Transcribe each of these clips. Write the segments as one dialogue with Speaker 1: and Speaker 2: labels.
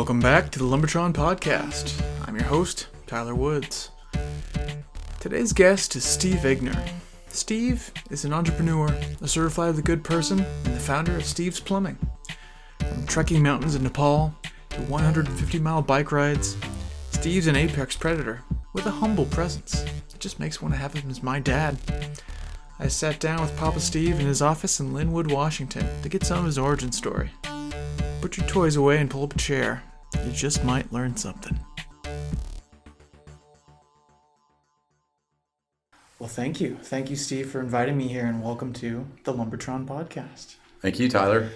Speaker 1: Welcome back to the Lumbertron Podcast. I'm your host, Tyler Woods. Today's guest is Steve Egner. Steve is an entrepreneur, a certified good person, and the founder of Steve's Plumbing. From trekking mountains in Nepal to 150-mile bike rides, Steve's an apex predator with a humble presence. It just makes me want to have him as my dad. I sat down with Papa Steve in his office in Linwood, Washington to get some of his origin story. Put your toys away and pull up a chair. You just might learn something. Well, thank you. Thank you, Steve, for inviting me here, and welcome to the Lumbertron Podcast.
Speaker 2: Thank you, Tyler.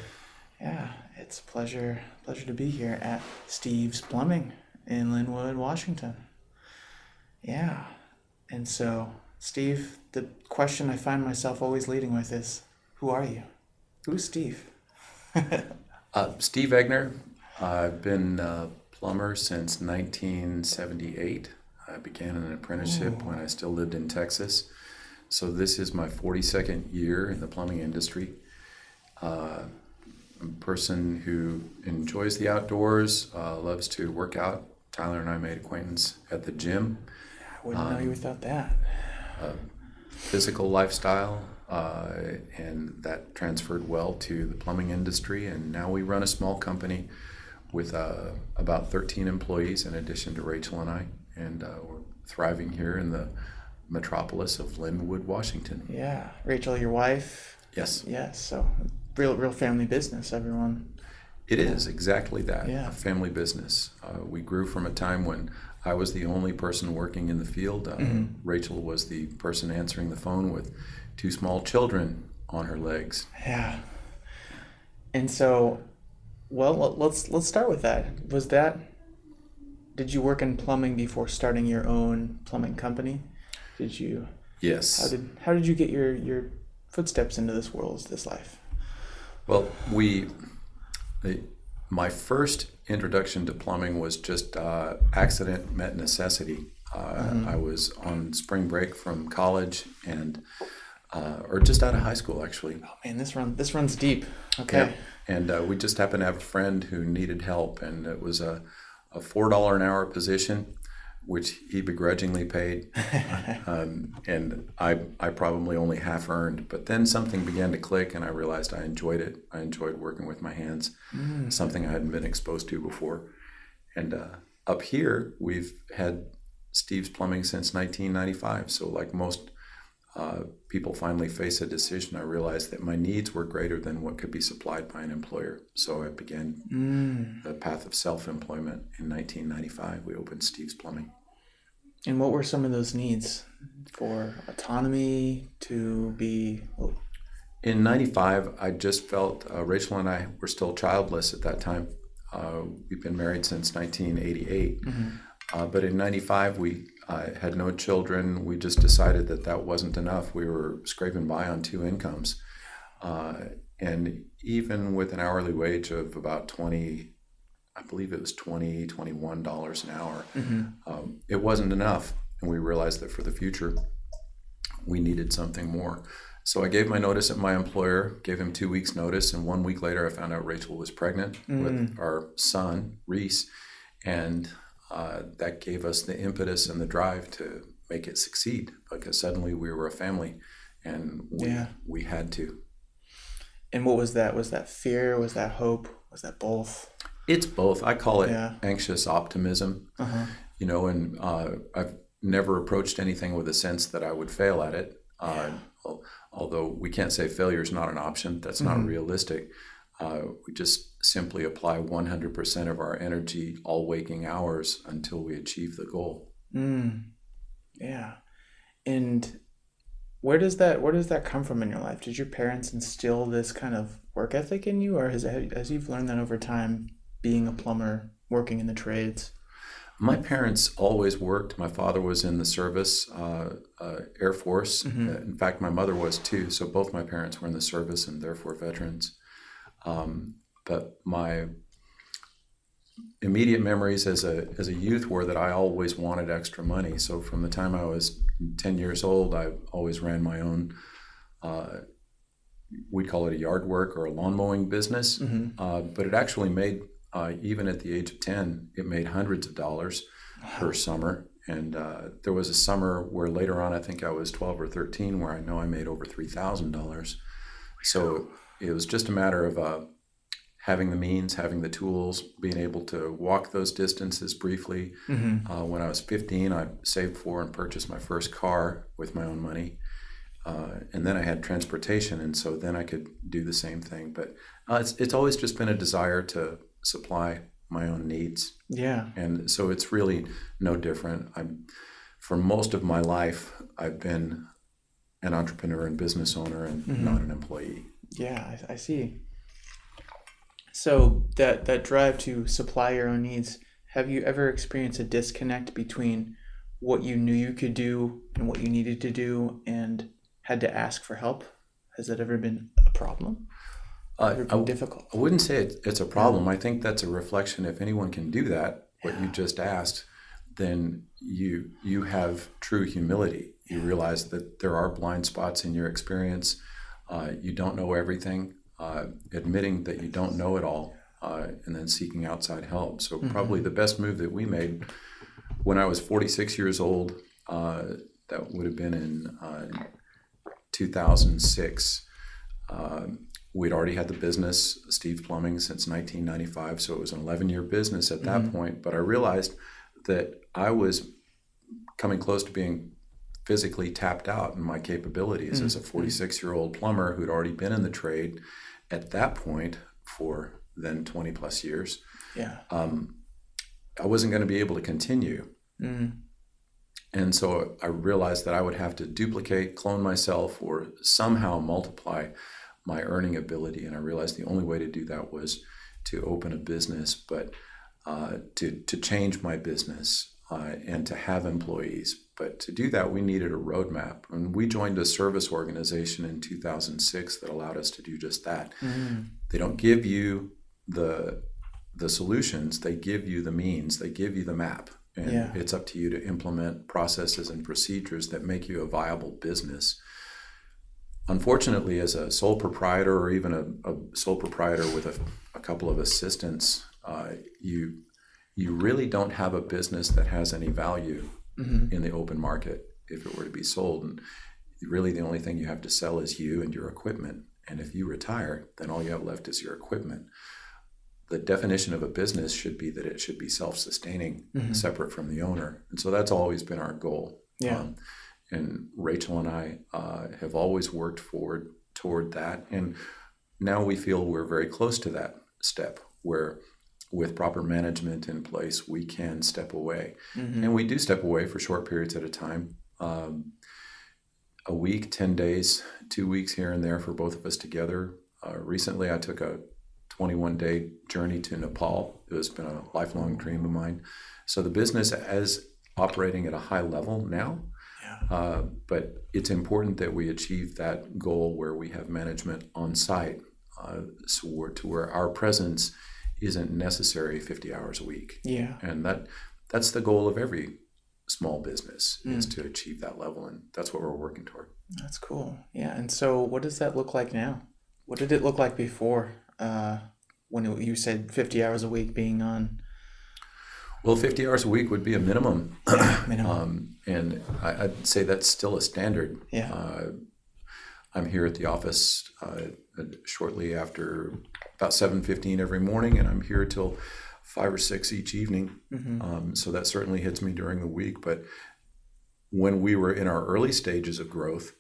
Speaker 1: Yeah, it's a pleasure to be here at Steve's Plumbing in Linwood, Washington. Yeah, and so, Steve, the question I find myself always leading with is, who are you? Who's Steve?
Speaker 2: Steve Egner. I've been a plumber since 1978. I began an apprenticeship when I still lived in Texas. So this is my 42nd year in the plumbing industry. I'm a person who enjoys the outdoors, loves to work out. Tyler and I made acquaintance at the gym.
Speaker 1: I wouldn't know you without that.
Speaker 2: Physical lifestyle, and that transferred well to the plumbing industry. And now we run a small company with about 13 employees in addition to Rachel and I. And we're thriving here in the metropolis of Linwood, Washington.
Speaker 1: Yeah. Rachel, your wife?
Speaker 2: Yes.
Speaker 1: Yes. So real family business, everyone.
Speaker 2: It is exactly that,
Speaker 1: Yeah.
Speaker 2: a family business. We grew from a time when I was the only person working in the field. Rachel was the person answering the phone with two small children on her legs.
Speaker 1: Yeah. And so, well, let's start with that. Did you work in plumbing before starting your own plumbing company? Did you?
Speaker 2: Yes.
Speaker 1: How did you get your footsteps into this world, this life?
Speaker 2: Well, my first introduction to plumbing was just accident met necessity. I was on spring break from college or just out of high school, actually.
Speaker 1: Oh man, this runs deep. Okay.
Speaker 2: Yeah. And we just happened to have a friend who needed help, and it was a $4 an hour position, which he begrudgingly paid, and I probably only half earned. But then something began to click, and I realized I enjoyed it. I enjoyed working with my hands, something I hadn't been exposed to before. And up here, we've had Steve's Plumbing since 1995. So like most people finally face a decision, I realized that my needs were greater than what could be supplied by an employer. So I began the path of self-employment in 1995. We opened Steve's Plumbing.
Speaker 1: And what were some of those needs? For autonomy, to be...
Speaker 2: In 95, I just felt, Rachel and I were still childless at that time. We've been married since 1988. But in 95, we had no children. We just decided that wasn't enough. We were scraping by on two incomes. And even with an hourly wage of about $21 an hour, it wasn't enough. And we realized that for the future, we needed something more. So I gave my notice at my employer, gave him 2 weeks notice. And 1 week later, I found out Rachel was pregnant with our son, Reese. And that gave us the impetus and the drive to make it succeed, because suddenly we were a family, and we had to.
Speaker 1: And what was that? Was that fear? Was that hope? Was that both?
Speaker 2: It's both. I call it anxious optimism. And I've never approached anything with a sense that I would fail at it. Although we can't say failure is not an option. That's not realistic. We just simply apply 100% of our energy all waking hours until we achieve the goal.
Speaker 1: Yeah. And where does that come from in your life? Did your parents instill this kind of work ethic in you, or as you've learned that over time, being a plumber, working in the trades?
Speaker 2: My parents always worked. My father was in the service, Air Force. In fact, my mother was too. So both my parents were in the service and therefore veterans. But my immediate memories as a youth were that I always wanted extra money. So from the time I was 10 years old, I always ran my own, we'd call it a yard work or a lawn mowing business. But it actually made even at the age of 10, it made hundreds of dollars per summer. And there was a summer where later on, I think I was 12 or 13, where I know I made over $3,000. So it was just a matter of having the means, having the tools, being able to walk those distances briefly. When I was 15, I saved for and purchased my first car with my own money. And then I had transportation, and so then I could do the same thing. But it's always just been a desire to supply my own needs.
Speaker 1: Yeah.
Speaker 2: And so it's really no different. For most of my life, I've been an entrepreneur and business owner and not an employee.
Speaker 1: Yeah, I see. So that drive to supply your own needs, have you ever experienced a disconnect between what you knew you could do and what you needed to do and had to ask for help? Has that ever been a problem? Ever been difficult?
Speaker 2: I wouldn't say it's a problem. I think that's a reflection. If anyone can do that, what you just asked, then you have true humility. You realize that there are blind spots in your experience. You don't know everything. Admitting that you don't know it all, and then seeking outside help. So probably the best move that we made when I was 46 years old, that would have been in 2006. We'd already had the business, Steve Plumbing, since 1995, so it was an 11-year business at that point. But I realized that I was coming close to being physically tapped out in my capabilities as a 46-year-old plumber who'd already been in the trade at that point for then 20 plus years.
Speaker 1: Yeah.
Speaker 2: I wasn't going to be able to continue. And so I realized that I would have to duplicate, clone myself, or somehow multiply my earning ability. And I realized the only way to do that was to open a business, but to change my business and to have employees. But to do that, we needed a roadmap. And we joined a service organization in 2006 that allowed us to do just that. They don't give you the solutions, they give you the means, they give you the map. And it's up to you to implement processes and procedures that make you a viable business. Unfortunately, as a sole proprietor, or even a sole proprietor with a couple of assistants, you really don't have a business that has any value in the open market if it were to be sold. And really the only thing you have to sell is you and your equipment. And if you retire, then all you have left is your equipment. The definition of a business should be that it should be self-sustaining, separate from the owner. And so that's always been our goal. And Rachel and I have always worked toward that. And now we feel we're very close to that step where with proper management in place, we can step away. And we do step away for short periods at a time. A week, 10 days, 2 weeks here and there for both of us together. Recently, I took a 21-day journey to Nepal. It has been a lifelong dream of mine. So the business is operating at a high level now. But it's important that we achieve that goal where we have management on site, to where our presence isn't necessary 50 hours a week. And that's the goal of every small business, is to achieve that level, and that's what we're working toward.
Speaker 1: That's cool. Yeah. And so what does that look like now? What did it look like before, when you said 50 hours a week being on?
Speaker 2: Well, 50 hours a week would be a minimum. And I'd say that's still a standard. I'm here at the office shortly after about 7:15 every morning, and I'm here till 5 or 6 each evening. So that certainly hits me during the week. But when we were in our early stages of growth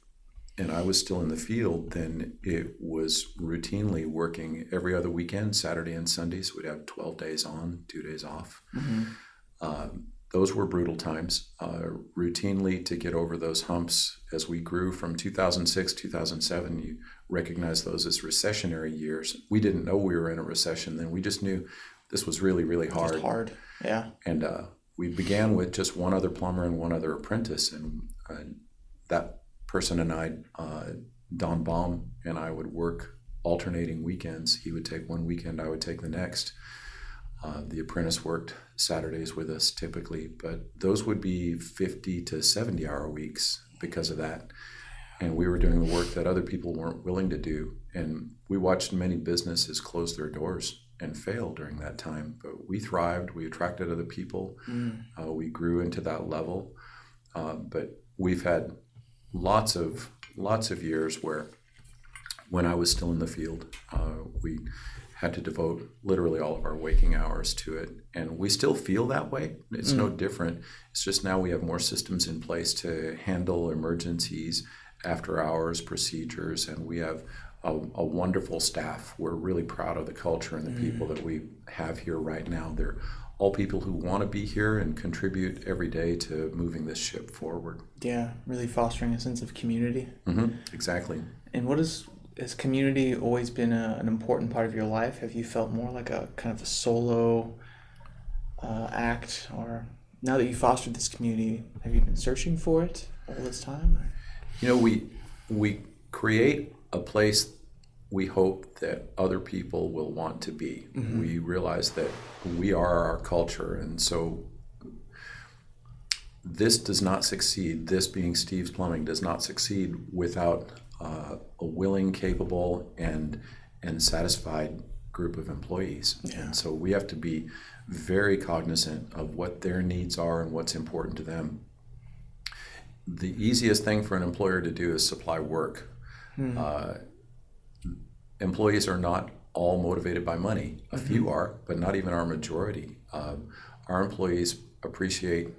Speaker 2: and I was still in the field, then it was routinely working every other weekend, Saturday and Sundays. We'd have 12 days on, 2 days off. Those were brutal times. Routinely, to get over those humps as we grew from 2006, 2007, you recognize those as recessionary years. We didn't know we were in a recession then. We just knew this was really, really hard.
Speaker 1: Just hard, yeah.
Speaker 2: And we began with just one other plumber and one other apprentice. And that person and I, Don Baum, and I would work alternating weekends. He would take one weekend, I would take the next. The apprentice worked Saturdays with us typically, but those would be 50 to 70 hour weeks because of that. And we were doing the work that other people weren't willing to do. And we watched many businesses close their doors and fail during that time. But we thrived. We attracted other people. We grew into that level. But we've had lots of years where, when I was still in the field, we had to devote literally all of our waking hours to it. And we still feel that way. It's no different. It's just now we have more systems in place to handle emergencies, after hours procedures, and we have a wonderful staff. We're really proud of the culture and the people that we have here right now. They're all people who want to be here and contribute every day to moving this ship forward.
Speaker 1: Yeah, really fostering a sense of community.
Speaker 2: Exactly.
Speaker 1: And has community always been an important part of your life? Have you felt more like a kind of a solo act, or now that you fostered this community, have you been searching for it all this time?
Speaker 2: You know, we create a place we hope that other people will want to be. We realize that we are our culture, and so this does not succeed, this being Steve's Plumbing, does not succeed without a willing, capable, and satisfied group of employees. And so we have to be very cognizant of what their needs are and what's important to them. The easiest thing for an employer to do is supply work. Employees are not all motivated by money. A few are, but not even our majority. Our employees appreciate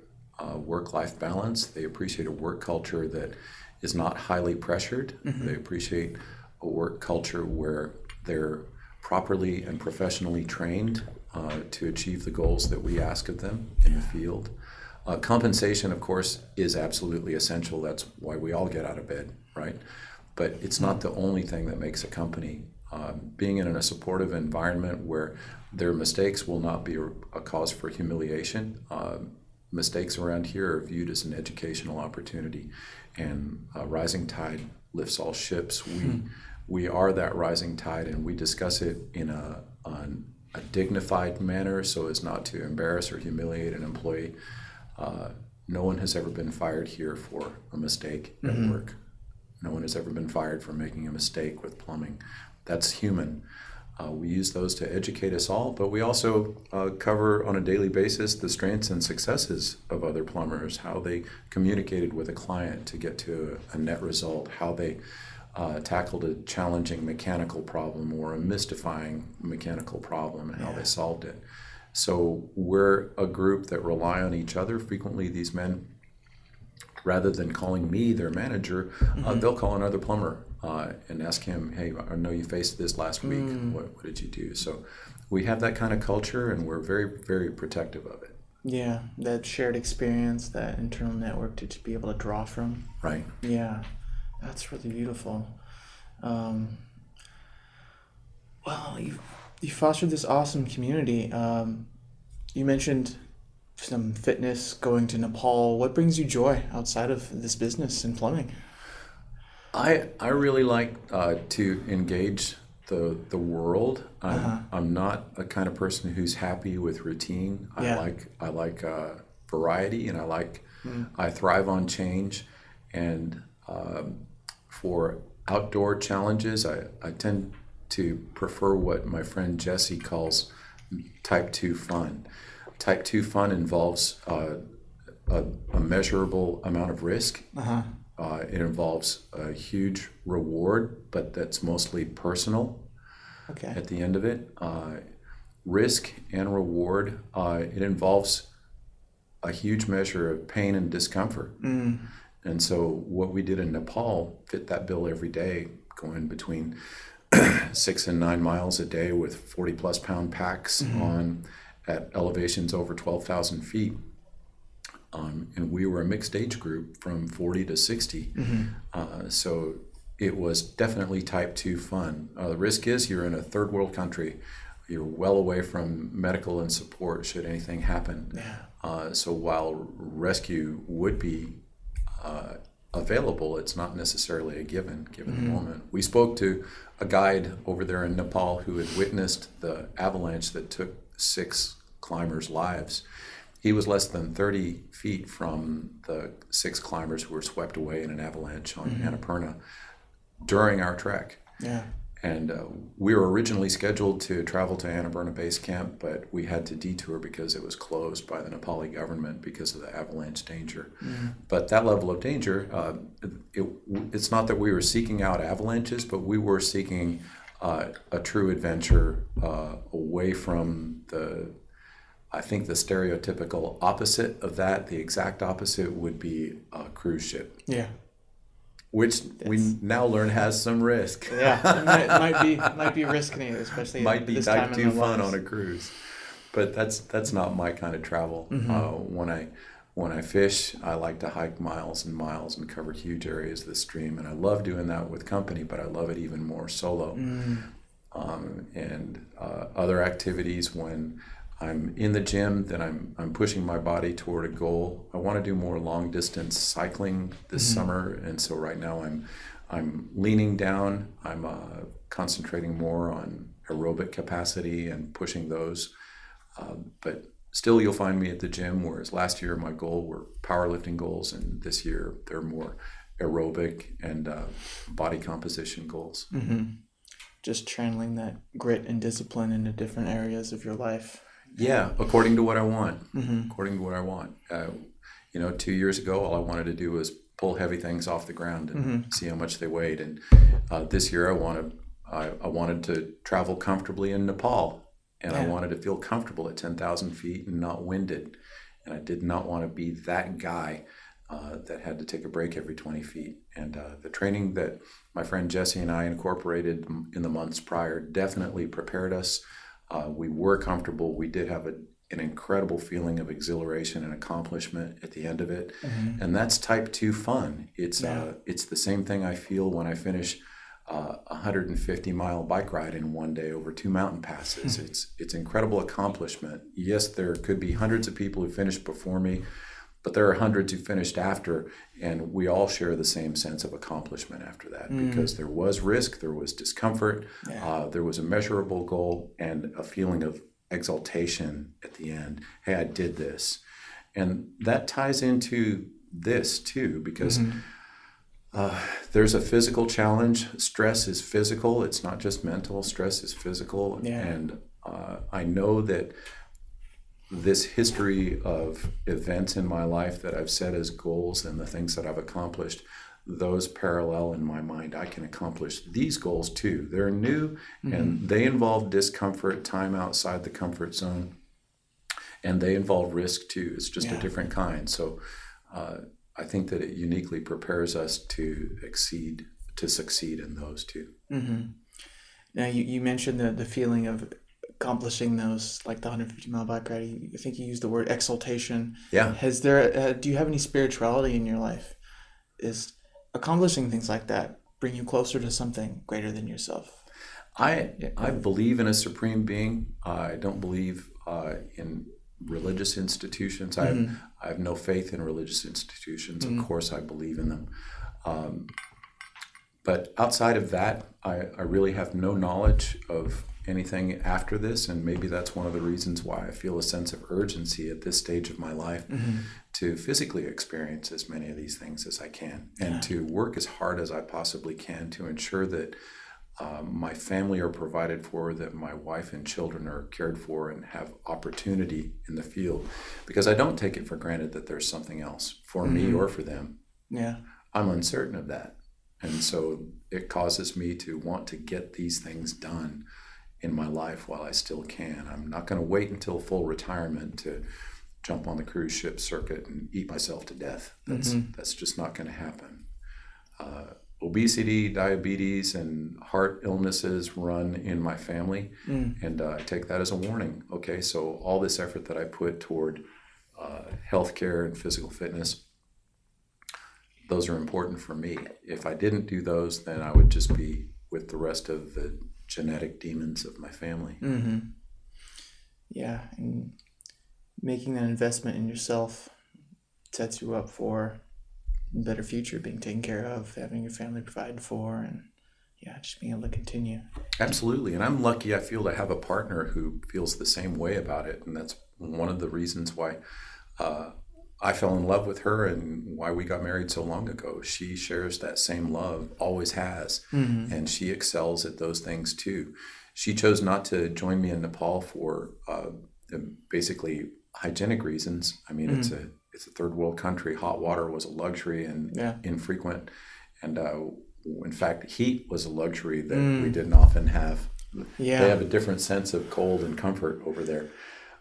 Speaker 2: work-life balance. They appreciate a work culture that is not highly pressured. They appreciate a work culture where they're properly and professionally trained to achieve the goals that we ask of them in the field. Compensation, of course, is absolutely essential. That's why we all get out of bed, right? But it's not the only thing that makes a company. Being in a supportive environment where their mistakes will not be a cause for humiliation. Mistakes around here are viewed as an educational opportunity, and a rising tide lifts all ships. We are that rising tide, and we discuss it in a dignified manner so as not to embarrass or humiliate an employee. No one has ever been fired here for a mistake at work. No one has ever been fired for making a mistake with plumbing. That's human. We use those to educate us all, but we also cover on a daily basis the strengths and successes of other plumbers, how they communicated with a client to get to a net result, how they tackled a challenging mechanical problem or a mystifying mechanical problem, and how they solved it. So we're a group that rely on each other. Frequently, these men, rather than calling me their manager, they'll call another plumber and ask him, hey, I know you faced this last week. What did you do? So we have that kind of culture, and we're very, very protective of it.
Speaker 1: Yeah, that shared experience, that internal network to be able to draw from.
Speaker 2: Right.
Speaker 1: Yeah, that's really beautiful. Well, you fostered this awesome community. You mentioned some fitness, going to Nepal. What brings you joy outside of this business in plumbing?
Speaker 2: I really like to engage the world. I'm not a kind of person who's happy with routine. I like variety, and I thrive on change. And for outdoor challenges, I tend to prefer what my friend Jesse calls type 2 fun. Type 2 fun involves a measurable amount of risk. It involves a huge reward, but that's mostly personal. At the end of it. Risk and reward, it involves a huge measure of pain and discomfort. And so what we did in Nepal fit that bill every day, going between 6 and 9 miles a day with 40 plus pound packs on at elevations over 12,000 feet. And we were a mixed age group from 40 to 60. So it was definitely type 2 fun. The risk is you're in a third world country. You're well away from medical and support should anything happen. So while rescue would be available, it's not necessarily a given the moment. We spoke to a guide over there in Nepal who had witnessed the avalanche that took 6 climbers' lives. He was less than 30 feet from the 6 climbers who were swept away in an avalanche on Annapurna during our trek. And we were originally scheduled to travel to Anaberna Base Camp, but we had to detour because it was closed by the Nepali government because of the avalanche danger. But that level of danger, it's not that we were seeking out avalanches, but we were seeking a true adventure away from I think the stereotypical opposite of that. The exact opposite would be a cruise ship.
Speaker 1: Yeah.
Speaker 2: Which we now learn has some risk.
Speaker 1: Yeah, it might be risky, especially
Speaker 2: might be
Speaker 1: this
Speaker 2: type
Speaker 1: time
Speaker 2: 2
Speaker 1: in
Speaker 2: fun
Speaker 1: lives.
Speaker 2: on a cruise, but that's not my kind of travel. When I fish, I like to hike miles and miles and cover huge areas of the stream, and I love doing that with company, but I love it even more solo. And other activities, when I'm in the gym, then I'm pushing my body toward a goal. I want to do more long distance cycling this summer, and so right now I'm leaning down. I'm concentrating more on aerobic capacity and pushing those. But still, you'll find me at the gym. Whereas last year my goal were powerlifting goals, and this year they're more aerobic and body composition goals.
Speaker 1: Just channeling that grit and discipline into different areas of your life.
Speaker 2: Yeah, according to what I want. According to what I want. 2 years ago, all I wanted to do was pull heavy things off the ground and see how much they weighed. And this year, I wanted to travel comfortably in Nepal, and I wanted to feel comfortable at 10,000 feet and not winded. And I did not want to be that guy that had to take a break every 20 feet. And the training that my friend Jesse and I incorporated in the months prior definitely prepared us. We were comfortable. We did have an incredible feeling of exhilaration and accomplishment at the end of it. And that's type 2 fun. It's the same thing I feel when I finish a 150-mile bike ride in one day over 2 mountain passes. It's incredible accomplishment. Yes, there could be hundreds of people who finished before me, but there are hundreds who finished after, and we all share the same sense of accomplishment after that because there was risk, there was discomfort, there was a measurable goal, and a feeling of exaltation at the end. Hey, I did this. And that ties into this too, because there's a physical challenge. Stress is physical. It's not just mental. Stress is physical. And I know that this history of events in my life that I've set as goals and the things that I've accomplished, those parallel in my mind. I can accomplish these goals too. They're new and they involve discomfort, time outside the comfort zone, and they involve risk too. It's just a different kind. So I think that it uniquely prepares us to succeed in those too.
Speaker 1: Now you mentioned the feeling of accomplishing those, like the 150-mile bike ride. I think you used the word exaltation. Yeah. Do you have any spirituality in your life? Is accomplishing things like that bring you closer to something greater than yourself?
Speaker 2: I believe in a supreme being. I don't believe in religious institutions. I have no faith in religious institutions. Of course, I believe in them. But outside of that, I really have no knowledge of anything after this, and maybe that's one of the reasons why I feel a sense of urgency at this stage of my life to physically experience as many of these things as I can, and to work as hard as I possibly can to ensure that my family are provided for, that my wife and children are cared for and have opportunity in the field, because I don't take it for granted that there's something else for me or for them. I'm uncertain of that, and so it causes me to want to get these things done in my life while I still can. I'm not going to wait until full retirement to jump on the cruise ship circuit and eat myself to death. That's just not going to happen. Obesity, diabetes, and heart illnesses run in my family, and I take that as a warning. Okay, so all this effort that I put toward healthcare and physical fitness, those are important for me. If I didn't do those, then I would just be with the rest of the genetic demons of my family. Yeah,
Speaker 1: and making that investment in yourself sets you up for a better future, being taken care of, having your family provided for, and just being able to continue.
Speaker 2: Absolutely, and I'm lucky I feel to have a partner who feels the same way about it, and that's one of the reasons why I fell in love with her and why we got married so long ago. She shares that same love, always has, and she excels at those things too. She chose not to join me in Nepal for basically hygienic reasons. I mean, it's a third world country. Hot water was a luxury and infrequent, and in fact, heat was a luxury that we didn't often have.
Speaker 1: Yeah.
Speaker 2: They have a different sense of cold and comfort over there.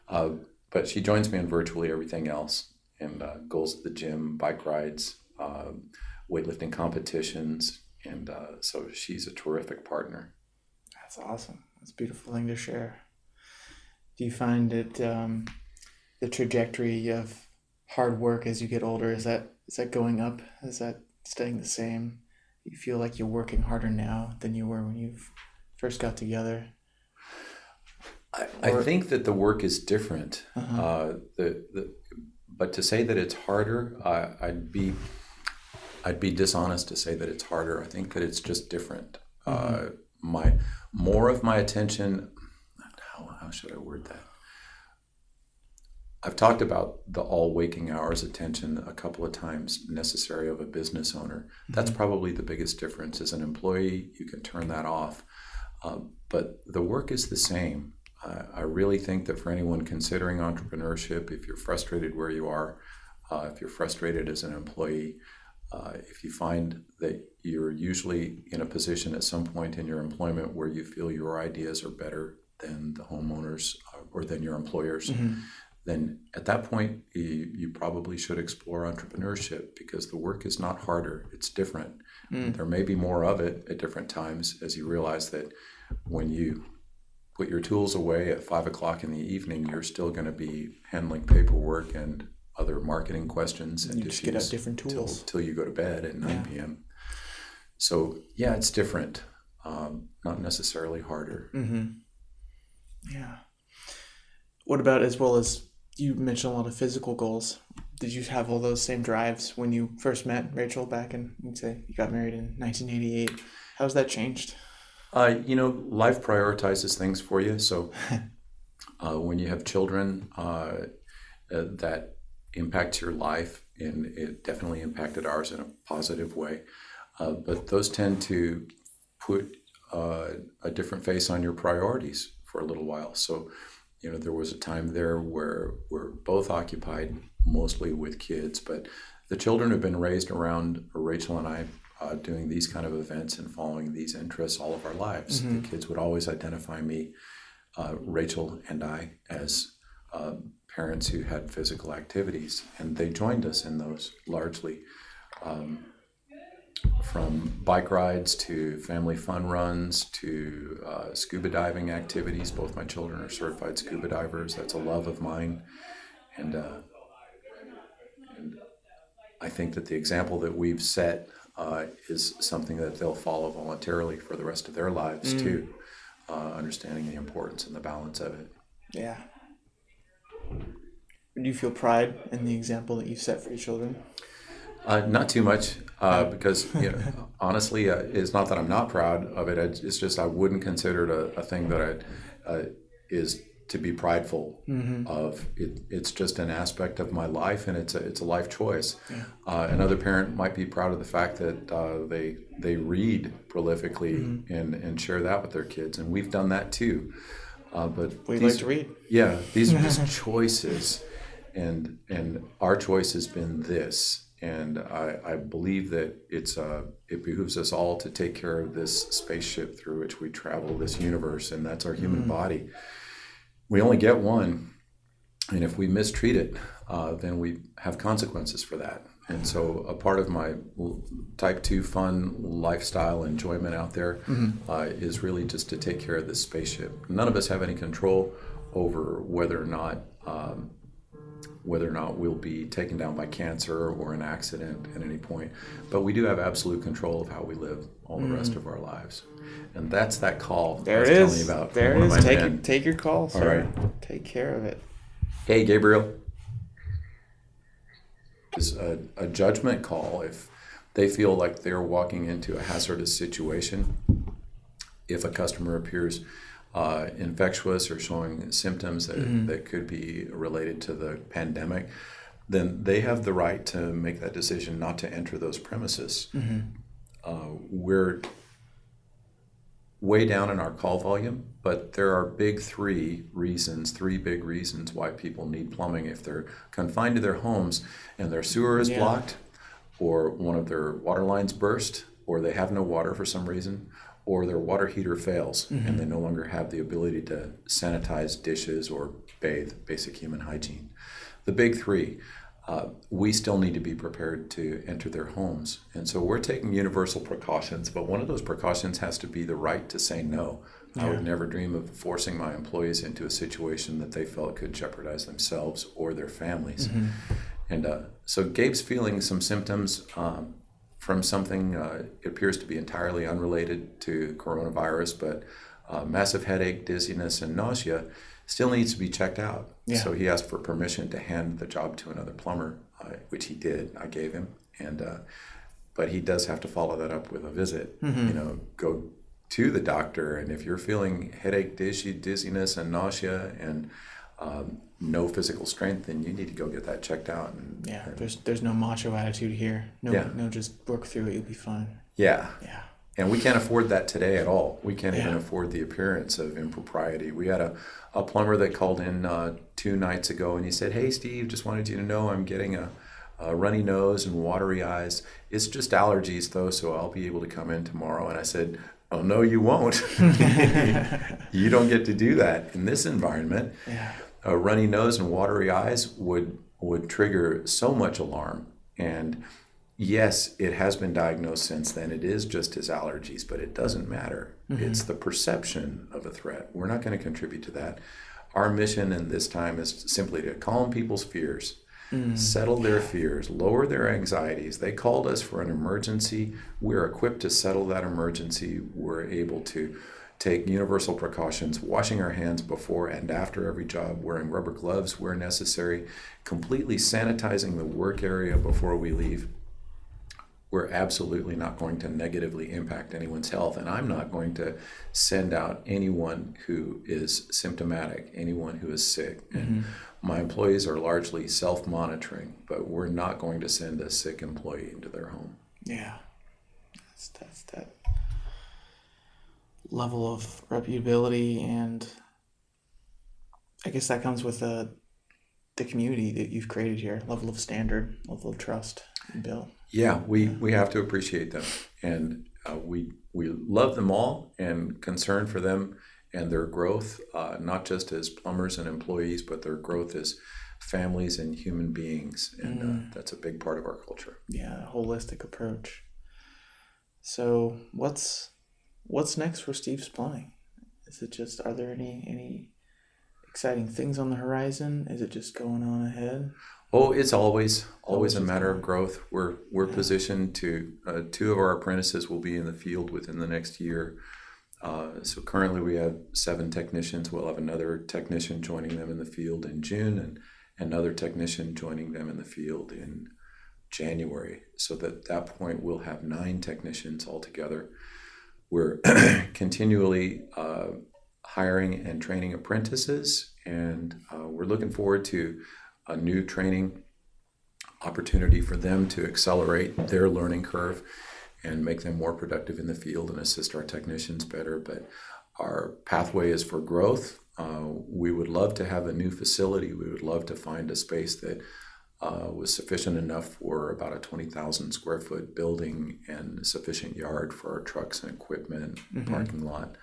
Speaker 2: But she joins me in virtually everything else, and goes to the gym, bike rides, weightlifting competitions, and so she's a terrific partner.
Speaker 1: That's awesome. That's a beautiful thing to share. Do you find that the trajectory of hard work as you get older, is that going up? Is that staying the same? Do you feel like you're working harder now than you were when you first got together?
Speaker 2: I think that the work is different. But to say that it's harder, I'd be dishonest to say that it's harder. I think that it's just different. More of my attention. How should I word that? I've talked about the all waking hours attention a couple of times necessary of a business owner. That's probably the biggest difference. As an employee, you can turn that off, but the work is the same. I really think that for anyone considering entrepreneurship, if you're frustrated where you are, if you're frustrated as an employee, if you find that you're usually in a position at some point in your employment where you feel your ideas are better than the homeowners or than your employers, then at that point, you probably should explore entrepreneurship, because the work is not harder, it's different. There may be more of it at different times as you realize that when you put your tools away at 5 o'clock in the evening, you're still going to be handling paperwork and other marketing questions and
Speaker 1: you just get out different tools
Speaker 2: till you go to bed at 9 p.m. So yeah, it's different, not necessarily harder.
Speaker 1: Yeah. What about, as well as you mentioned a lot of physical goals, did you have all those same drives when you first met Rachel back in, you'd say you got married in 1988? How's that changed?
Speaker 2: Life prioritizes things for you. So when you have children, that impacts your life, and it definitely impacted ours in a positive way. But those tend to put a different face on your priorities for a little while. So, there was a time there where we're both occupied mostly with kids, but the children have been raised around Rachel and I doing these kind of events and following these interests all of our lives. The kids would always identify me, Rachel and I, as parents who had physical activities, and they joined us in those largely. From bike rides to family fun runs to scuba diving activities. Both my children are certified scuba divers. That's a love of mine. And I think that the example that we've set is something that they'll follow voluntarily for the rest of their lives too, understanding the importance and the balance of it.
Speaker 1: Yeah. Do you feel pride in the example that you set for your children?
Speaker 2: Not too much, because honestly, it's not that I'm not proud of it. It's just I wouldn't consider it a thing that is to be prideful of. It's just an aspect of my life, and it's a life choice. Another parent might be proud of the fact that they read prolifically and share that with their kids, and we've done that too. But
Speaker 1: we like to read.
Speaker 2: Yeah, these are just choices, and our choice has been this. And I believe that it behooves us all to take care of this spaceship through which we travel, this universe, and that's our human body. We only get one, and if we mistreat it, then we have consequences for that. And so a part of my type 2 fun lifestyle enjoyment out there is really just to take care of this spaceship. None of us have any control over whether or not we'll be taken down by cancer or an accident at any point. But we do have absolute control of how we live all the rest of our lives. And that's that call
Speaker 1: there
Speaker 2: I was
Speaker 1: it
Speaker 2: telling
Speaker 1: is.
Speaker 2: you about.
Speaker 1: There it is. Take your call, sir.
Speaker 2: All right.
Speaker 1: Take care of it.
Speaker 2: Hey, Gabriel. It's a judgment call if they feel like they're walking into a hazardous situation. If a customer appears infectious or showing symptoms that could be related to the pandemic, then they have the right to make that decision not to enter those premises. We're way down in our call volume, but there are three big reasons why people need plumbing. If they're confined to their homes and their sewer is blocked, or one of their water lines burst, or they have no water for some reason, or their water heater fails and they no longer have the ability to sanitize dishes or bathe, basic human hygiene. The big three, we still need to be prepared to enter their homes. And so we're taking universal precautions, but one of those precautions has to be the right to say no. I would never dream of forcing my employees into a situation that they felt could jeopardize themselves or their families. And so Gabe's feeling some symptoms from something, it appears to be entirely unrelated to coronavirus, but massive headache, dizziness, and nausea still needs to be checked out. So he asked for permission to hand the job to another plumber, which he did. I gave him, but he does have to follow that up with a visit. Go to the doctor, and if you're feeling headache, dizziness, and nausea, and no physical strength, then you need to go get that checked out.
Speaker 1: There's no macho attitude here. No, just work through it. You'll be fine.
Speaker 2: Yeah. And we can't afford that today at all. We can't even afford the appearance of impropriety. We had a plumber that called in 2 nights ago, and he said, "Hey, Steve, just wanted you to know I'm getting a runny nose and watery eyes. It's just allergies, though, so I'll be able to come in tomorrow." And I said, "Oh, no, you won't. You don't get to do that in this environment." A runny nose and watery eyes would trigger so much alarm. And yes, it has been diagnosed since then. It is just his allergies, but it doesn't matter. It's the perception of a threat. We're not going to contribute to that. Our mission in this time is simply to calm people's fears, settle their fears, lower their anxieties. They called us for an emergency. We're equipped to settle that emergency. We're able to take universal precautions, washing our hands before and after every job, wearing rubber gloves where necessary, completely sanitizing the work area before we leave. We're absolutely not going to negatively impact anyone's health, and I'm not going to send out anyone who is symptomatic, anyone who is sick. And my employees are largely self-monitoring, but we're not going to send a sick employee into their home.
Speaker 1: That's that level of reputability, and I guess that comes with the community that you've created here, level of standard, level of trust you built.
Speaker 2: We have to appreciate them, and we love them all and concern for them and their growth, not just as plumbers and employees, but their growth as families and human beings, and that's a big part of our culture.
Speaker 1: A holistic approach. So what's next for Steve's Plumbing? Is it just, are there any exciting things on the horizon? Is it just going on ahead?
Speaker 2: Oh, it's always a matter of growth. We're positioned to, 2 of our apprentices will be in the field within the next year. So currently we have 7 technicians. We'll have another technician joining them in the field in June, and another technician joining them in the field in January. So at that point we'll have 9 technicians altogether. We're continually hiring and training apprentices, and we're looking forward to a new training opportunity for them to accelerate their learning curve and make them more productive in the field and assist our technicians better. But our pathway is for growth. We would love to have a new facility. We would love to find a space that was sufficient enough for about a 20,000 square foot building and sufficient yard for our trucks and equipment, parking lot.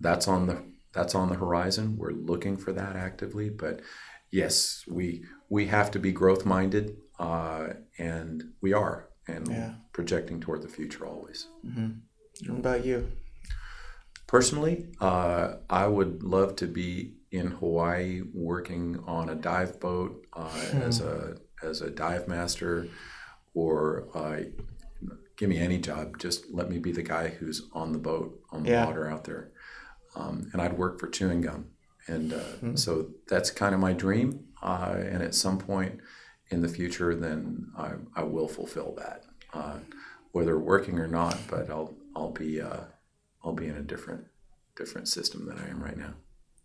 Speaker 2: That's on the horizon. We're looking for that actively, but yes, we have to be growth minded, and we are, and projecting toward the future always.
Speaker 1: What about you?
Speaker 2: Personally, I would love to be in Hawaii working on a dive boat as a dive master, or give me any job. Just let me be the guy who's on the boat, on the water out there. And I'd work for chewing gum. And so that's kind of my dream. And at some point in the future, then I will fulfill that, whether working or not. But I'll be in a different system than I am right now.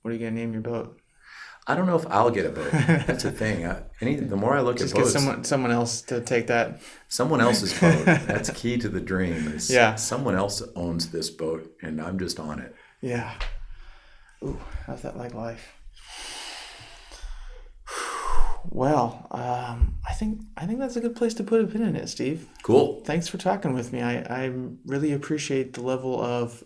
Speaker 1: What are you gonna name your boat?
Speaker 2: I don't know if I'll get a boat. That's the thing. The more I look
Speaker 1: Just
Speaker 2: at boats,
Speaker 1: get someone else to take that.
Speaker 2: Someone else's boat. That's key to the dream.
Speaker 1: Yeah.
Speaker 2: Someone else owns this boat, and I'm just on it.
Speaker 1: Yeah. Ooh, how's that like life? Well, I think that's a good place to put a pin in it, Steve.
Speaker 2: Cool.
Speaker 1: Thanks for talking with me. I really appreciate the level of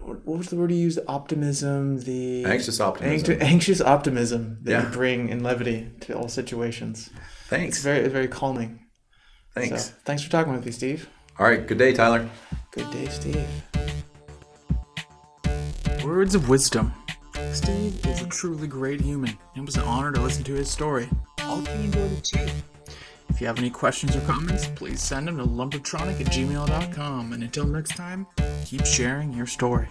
Speaker 1: what was the word you used? Optimism, the
Speaker 2: anxious optimism.
Speaker 1: Anxious optimism that you
Speaker 2: Yeah.
Speaker 1: bring in levity to all situations.
Speaker 2: Thanks.
Speaker 1: It's very, very calming.
Speaker 2: Thanks.
Speaker 1: So, thanks for talking with me, Steve.
Speaker 2: All right. Good day, Tyler.
Speaker 1: Good day, Steve. Words of wisdom. Steve is a truly great human. It was an honor to listen to his story.
Speaker 3: Hope you enjoyed it too.
Speaker 1: If you have any questions or comments, please send them to lumbertronic@gmail.com. And until next time, keep sharing your story.